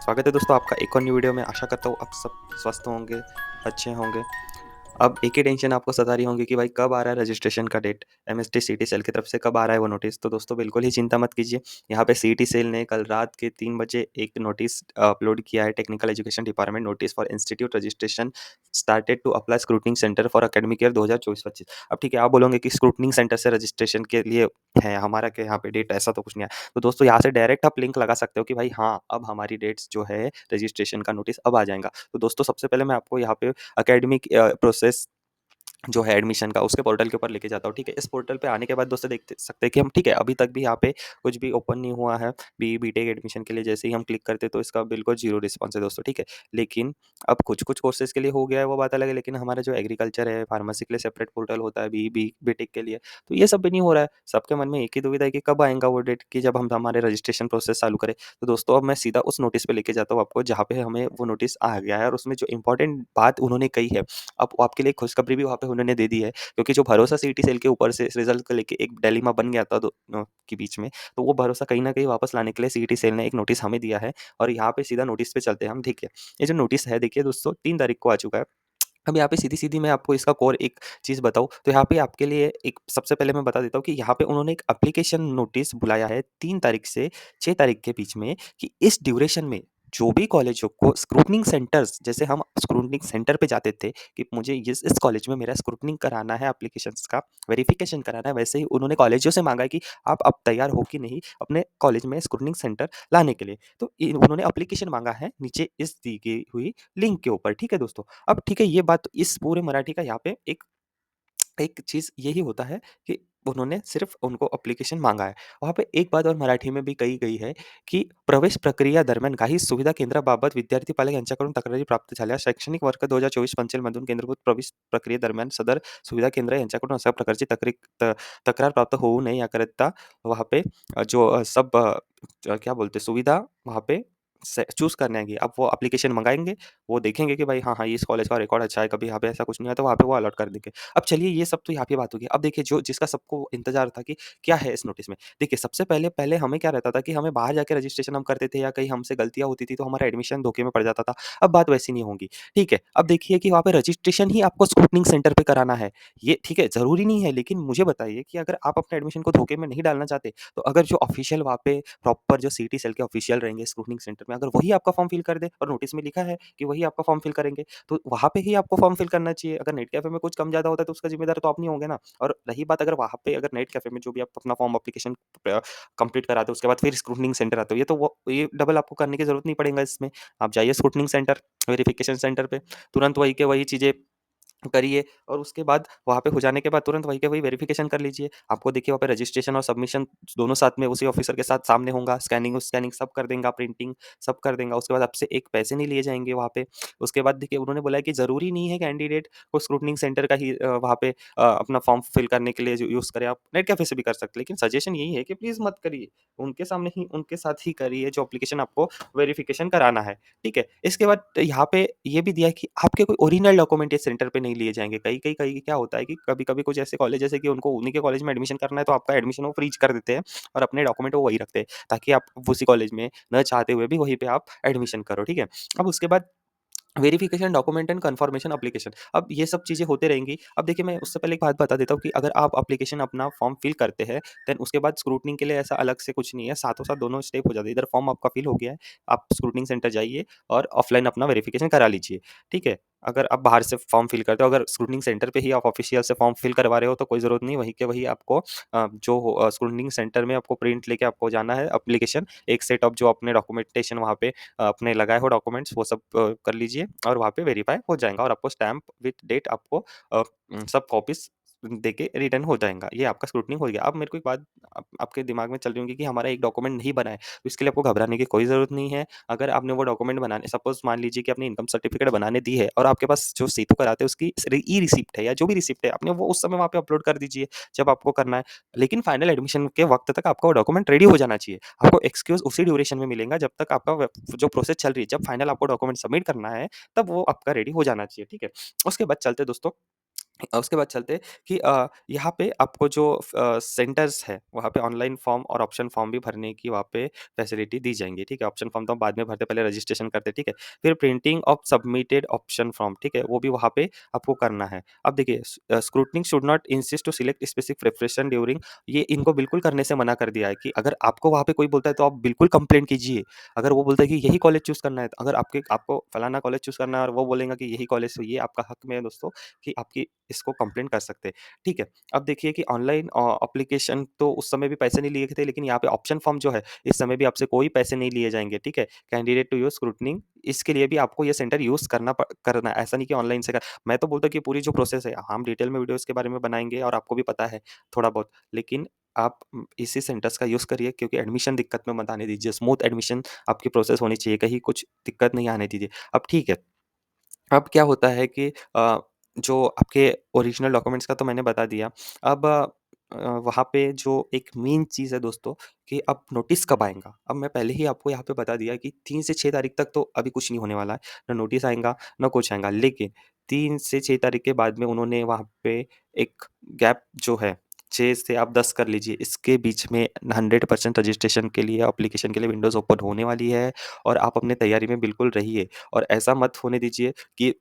स्वागत है दोस्तों आपका एक और न्यू वीडियो में। आशा करता हूँ आप सब स्वस्थ होंगे, अच्छे होंगे। अब एक ही टेंशन आपको सता रही होंगी कि भाई कब आ रहा है रजिस्ट्रेशन का डेट, एमएसटी सीईटी सेल की तरफ से कब आ रहा है वो नोटिस। तो दोस्तों बिल्कुल ही चिंता मत कीजिए। यहाँ पे सीईटी सेल ने कल रात के 3 बजे एक नोटिस अपलोड किया है। Technical education department notice for institute registration started to apply scrutiny centre for academic year 2024-25। अब ठीक है, आप बोलोगे कि स्क्रूटनिंग सेंटर से रजिस्ट्रेशन के लिए है हमारा क्या यहाँ पे डेट, ऐसा तो कुछ नहीं है। तो दोस्तों यहाँ से डायरेक्ट आप लिंक लगा सकते हो कि भाई हाँ, अब हमारी डेट्स जो है रजिस्ट्रेशन का नोटिस अब आ जाएगा। तो दोस्तों सबसे पहले मैं आपको यहाँ पे एकेडमिक प्रोसेस जो है एडमिशन का उसके पोर्टल के ऊपर लेके जाता हूँ। ठीक है, इस पोर्टल पे आने के बाद दोस्तों देख सकते हैं कि हम ठीक है अभी तक भी यहाँ पे कुछ भी ओपन नहीं हुआ है। बीटेक एडमिशन के लिए जैसे ही हम क्लिक करते हैं तो इसका बिल्कुल जीरो रिस्पॉन्स है दोस्तों। ठीक है, लेकिन अब कुछ कुछ कोर्सेज के लिए हो गया है वो बात अलग है, लेकिन हमारा जो एग्रीकल्चर है, फार्मेसी के लिए सेपरेट पोर्टल होता है, बी बीटेक के लिए, तो ये सब भी नहीं हो रहा है। सबके मन में एक ही दुविधा है कि कब आएगा वो डेट कि जब हम हमारे रजिस्ट्रेशन प्रोसेस चालू करें। तो दोस्तों अब मैं सीधा उस नोटिस पे लेके जाता हूँ आपको जहाँ पे हमें वो नोटिस आ गया है, और उसमें जो इंपॉर्टेंट बात उन्होंने कही है, अब आपके लिए खुशखबरी भी वहाँ पे उन्होंने दे दी है। क्योंकि जो भरोसा सीईटी सेल के ऊपर से इस रिजल्ट को लेके एक डिलेमा बन गया था दोनों के बीच में, तो वो भरोसा कहीं न कहीं वापस लाने के लिए सीईटी सेल ने एक नोटिस हमें दिया है, और यहाँ पे सीधा नोटिस पे चलते हैं हम, ठीक है। ये जो नोटिस है देखिए दोस्तों 3 तारीख को आ चुका है। अब यहाँ पे सीधी-सीधी मैं आपको इसका कोर एक चीज़ बताऊँ, तो यहाँ पे आपके लिए एक सबसे पहले मैं बता देता हूँ कि यहाँ पे उन्होंने एक एप्लीकेशन नोटिस बुलाया है 3 तारीख से 6 तारीख के बीच में, कि इस ड्यूरेशन में जो भी कॉलेजों को स्क्रूटनिंग सेंटर्स, जैसे हम स्क्रूटनिंग सेंटर पे जाते थे कि मुझे इस कॉलेज में मेरा स्क्रूटनिंग कराना है, एप्लीकेशंस का वेरिफिकेशन कराना है, वैसे ही उन्होंने कॉलेजों से माँगा है कि आप अब तैयार हो कि नहीं अपने कॉलेज में स्क्रूटनिंग सेंटर लाने के लिए। तो उन्होंने एप्लीकेशन माँगा है नीचे इस दी गई हुई लिंक के ऊपर, ठीक है दोस्तों। अब ठीक है, ये बात इस पूरे मराठी का यहाँ पे एक एक चीज़ यही होता है कि उन्होंने सिर्फ़ उनको एप्लीकेशन माँगा है। वहाँ पे एक बात और मराठी में भी कही गई है की प्रवेश प्रक्रिया दरम्यान काही सुविधा केंद्राबाबत विद्यार्थी पालक यांच्याकडून तक्रारी प्राप्त झाल्यास शैक्षणिक वर्ष 2024-25 मधून केंद्रीभूत प्रवेश प्रक्रियेदरम्यान सदर सुविधा केंद्र यांच्याकडून अशा प्रकारची तक्रार प्राप्त होऊ नये याकरिता वहाँ पे क्या बोलते हैं सुविधा वहाँ पे से चूज़ करने आएँगे। अब वो एप्लीकेशन मँगाएँगे, वो देखेंगे कि भाई हाँ, हाँ, इस कॉलेज का रिकॉर्ड अच्छा है, कभी यहाँ पे ऐसा कुछ नहीं है, तो वहाँ पे वो अलॉट कर देंगे। अब चलिए ये सब तो यहाँ पे बात हो गई। अब देखिए जो जिसका सबको इंतज़ार था कि क्या है इस नोटिस में। देखिए सबसे पहले पहले हमें क्या रहता था कि हमें बाहर जाके रजिस्ट्रेशन हम करते थे, या कहीं हमसे गलतियाँ होती थी तो हमारा एडमिशन धोखे में पड़ जाता था। अब बात वैसी नहीं होगी, ठीक है। अब देखिए कि वहाँ पे रजिस्ट्रेशन ही आपको स्क्रूटनिंग सेंटर पे कराना है। ये ठीक है, ज़रूरी नहीं है, लेकिन मुझे बताइए कि अगर आप अपने एडमिशन को धोखे में नहीं डालना चाहते, तो अगर जो ऑफिशियल वहाँ पे प्रॉपर जो सीईटी सेल के ऑफिशियल रहेंगे स्क्रूटनिंग सेंटर में, अगर वही आपका फॉर्म फिल कर दे और नोटिस में लिखा है कि वही आपका फॉर्म फिल करेंगे, तो वहाँ पे ही आपको फॉर्म फिल करना चाहिए। अगर नेट कैफे में कुछ कम ज़्यादा होता है तो उसका ज़िम्मेदार तो आप नहीं होंगे ना। और रही बात, अगर वहाँ पे अगर नेट कैफे में जो भी आप अपना फॉर्म एप्लीकेशन कंप्लीट कराते हो उसके बाद फिर स्क्रूटनिंग सेंटर आते हो, ये डबल आपको करने की ज़रूरत नहीं पड़ेगा इसमें। आप जाइए स्क्रूटनिंग सेंटर, वेरिफिकेशन सेंटर पे, तुरंत वही के वही चीज़ें करिए, और उसके बाद वहाँ पे हो जाने के बाद तुरंत वही के वही वेरिफिकेशन कर लीजिए। आपको देखिए वहाँ पे रजिस्ट्रेशन और सबमिशन दोनों साथ में उसी ऑफिसर के साथ सामने होगा, स्कैनिंग सब कर देगा, प्रिंटिंग सब कर देगा। उसके बाद आपसे एक पैसे नहीं लिए जाएँगे वहाँ पे। उसके बाद देखिए उन्होंने बोला है कि ज़रूरी नहीं है कैंडिडेट को स्क्रूटनिंग सेंटर का ही वहाँ पे अपना फॉर्म फिल करने के लिए जो यूज़ करें, आप नेट कैफ़े से भी कर सकते हैं। लेकिन सजेशन यही है कि प्लीज़ मत करिए। उनके सामने ही उनके साथ ही करिए जो एप्लीकेशन आपको वेरिफिकेशन कराना है, ठीक है? इसके बाद यहाँ पे ये भी दिया है कि आपके कोई ओरिजिनल डॉक्यूमेंट इस सेंटर पे नहीं लिए जाएँगे। कहीं क्या होता है कि कभी-कभी कुछ ऐसे कॉलेज है कि उनको उन्हीं के कॉलेज में एडमिशन करना है, तो आपका एडमिशन वो फ्रीज़ कर देते हैं और अपने डॉक्यूमेंट वो वही रखते हैं, ताकि आप उसी कॉलेज में ना चाहते हुए भी वहीं पे आप एडमिशन करो, ठीक है? अब उसके बाद verification document and confirmation application, अब ये सब चीज़ें होते रहेंगी। अब देखिए मैं उससे पहले एक बात बता देता हूँ कि अगर आप एप्लीकेशन अपना फॉर्म फिल करते हैं, देन उसके बाद स्क्रूटनिंग के लिए ऐसा अलग से कुछ नहीं है, साथों-साथ दोनों स्टेप हो जाते हैं। इधर फॉर्म आपका फिल हो गया है, आप स्क्रूटनिंग सेंटर जाइए और ऑफलाइन अपना वेरिफिकेशन करा लीजिए, ठीक है? अगर आप बाहर से फॉर्म फिल करते हो, अगर स्क्रूटनिंग सेंटर पे ही आप ऑफिशियल से फॉर्म फिल करवा रहे हो, तो कोई ज़रूरत नहीं, वहीं के वहीं आपको स्क्रूटनिंग सेंटर में आपको प्रिंट लेके आपको जाना है एप्लीकेशन, एक सेट ऑफ जो अपने डॉक्यूमेंटेशन वहाँ पे अपने लगाए हो डॉक्यूमेंट्स वो सब कर लीजिए, और वहाँ पे वेरीफाई हो जाएगा, और आपको स्टैम्प विथ डेट आपको सब कॉपीज़ देके रिटर्न हो जाएगा। ये आपका स्क्रूटनिंग हो गया। अब मेरे को एक बात आपके दिमाग में चल रही होंगी कि हमारा एक डॉक्यूमेंट नहीं बना है, तो इसके लिए आपको घबराने की कोई ज़रूरत नहीं है। अगर आपने वो डॉक्यूमेंट बनाने, सपोज़ मान लीजिए कि आपने इनकम सर्टिफिकेट बनाने दी है और आपके पास जो सेतु कराते हैं उसकी ई रिसिप्ट है या जो भी रिसिप्ट है, आपने वो उस समय वहाँ पे अपलोड कर दीजिए जब आपको करना है। लेकिन फाइनल एडमिशन के वक़्त तक आपका वो डॉक्यूमेंट रेडी हो जाना चाहिए। आपको एक्सक्यूज़ उसी ड्यूरेशन में मिलेगा जब तक आपका जो प्रोसेस चल रही है, जब फाइनल आपको डॉक्यूमेंट सबमिट करना है, तब वो आपका रेडी हो जाना चाहिए, ठीक है? उसके बाद चलते हैं दोस्तों उसके बाद चलते हैं कि यहाँ पे आपको जो सेंटर्स है, वहाँ पे ऑनलाइन फॉर्म और ऑप्शन फॉर्म भी भरने की वहाँ पे फैसिलिटी दी जाएँगी, ठीक है? ऑप्शन फॉर्म तो हम बाद में भरते हैं, पहले रजिस्ट्रेशन करते हैं, ठीक है? फिर printing of submitted option form, ठीक है? वो भी वहाँ पे आपको करना है। अब देखिए scrutiny should not insist to select specific preparation during ये इनको बिल्कुल करने से मना कर दिया है कि अगर आपको वहाँ पे कोई बोलता है तो आप बिल्कुल कंप्लेंट कीजिए। अगर वो बोलता है कि यही कॉलेज चूज़ करना है, तो अगर आपको फलाना कॉलेज चूज़ करना है और वो बोलेगा कि यही कॉलेज तो ये आपका हक में है दोस्तों कि आपकी इसको कंप्लेंट कर सकते हैं, ठीक है। अब देखिए कि ऑनलाइन एप्लीकेशन तो उस समय भी पैसे नहीं लिए थे, लेकिन यहाँ पे ऑप्शन फॉर्म जो है, इस समय भी आपसे कोई पैसे नहीं लिए जाएँगे, ठीक है। कैंडिडेट टू यूज़ स्क्रूटनी इसके लिए भी आपको ये सेंटर यूज़ करना है, ऐसा नहीं कि ऑनलाइन से कर मैं तो बोलता हूँ कि पूरी जो प्रोसेस है, हम डिटेल में वीडियो इसके बारे में बनाएँगे और आपको भी पता है थोड़ा बहुत, लेकिन आप इसी सेंटर्स का यूज़ करिए क्योंकि एडमिशन दिक्कत में मत आने दीजिए, स्मूथ एडमिशन आपकी प्रोसेस होनी चाहिए, कहीं कुछ दिक्कत नहीं आने दीजिए। अब ठीक है अब क्या होता है कि जो आपके ओरिजिनल डॉक्यूमेंट्स का तो मैंने बता दिया। अब वहाँ पे जो एक मेन चीज़ है दोस्तों कि अब नोटिस कब आएगा? अब मैं पहले ही आपको यहाँ पे बता दिया कि 3 से 6 तारीख तक तो अभी कुछ नहीं होने वाला है। ना नोटिस आएगा, ना कुछ आएगा। लेकिन 3 से 6 तारीख के बाद में उन्होंने वहाँ पे एक गैप जो है 6 से आप 10 कर लीजिए, इसके बीच में 100% रजिस्ट्रेशन के लिए एप्लीकेशन के लिए विंडोज़ ओपन होने वाली है और आप अपनी तैयारी में बिल्कुल रहिए। और ऐसा मत होने दीजिए कि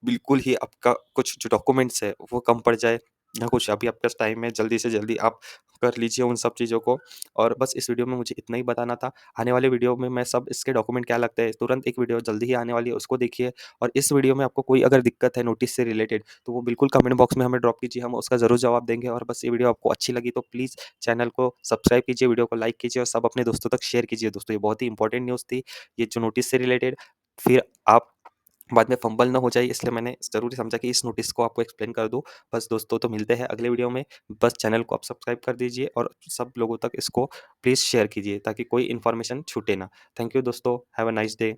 बिल्कुल ही आपका कुछ जो डॉक्यूमेंट्स है वो कम पड़ जाए या कुछ अभी आपके पास टाइम है जल्दी से जल्दी आप कर लीजिए उन सब चीज़ों को। और बस इस वीडियो में मुझे इतना ही बताना था। आने वाले वीडियो में मैं सब इसके डॉक्यूमेंट क्या लगते हैं तुरंत एक वीडियो जल्दी ही आने वाली है उसको देखिए। और इस वीडियो में आपको कोई अगर दिक्कत है नोटिस से रिलेटेड तो वो बिल्कुल कमेंट बॉक्स में हमें ड्रॉप कीजिए, हम उसका ज़रूर जवाब देंगे। और बस ये वीडियो आपको अच्छी लगी तो प्लीज़ चैनल को सब्सक्राइब कीजिए, वीडियो को लाइक कीजिए और सब अपने दोस्तों तक शेयर कीजिए दोस्तों। ये बहुत ही इंपॉर्टेंट न्यूज़ थी, ये जो नोटिस से रिलेटेड। फिर आप बाद में फंबल ना हो जाए इसलिए मैंने ज़रूरी समझा कि इस नोटिस को आपको एक्सप्लेन कर दूँ। बस दोस्तों तो मिलते हैं अगले वीडियो में। बस चैनल को आप सब्सक्राइब कर दीजिए और सब लोगों तक इसको प्लीज़ शेयर कीजिए ताकि कोई इन्फॉर्मेशन छूटे ना। थैंक यू दोस्तों, हैव अ नाइस डे।